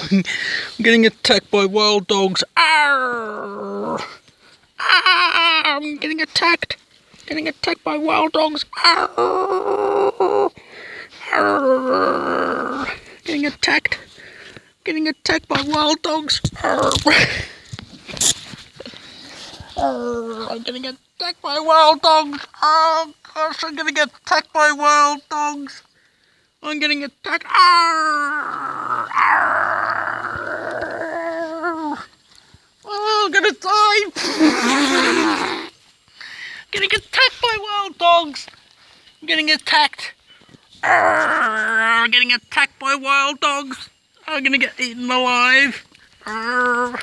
I'm getting attacked by wild dogs. Arr! Arr! I'm getting attacked. Getting attacked by wild dogs. Arr! Arr! Getting attacked. Getting attacked by wild dogs. Arr! Arr! I'm getting attacked by wild dogs. Oh gosh, I'm getting attacked by wild dogs. I'm getting attacked. Arr! Arr! Oh, I'm gonna die. Getting attacked by wild dogs. I'm getting attacked. Arr! I'm getting attacked by wild dogs. I'm gonna get eaten alive. Arr!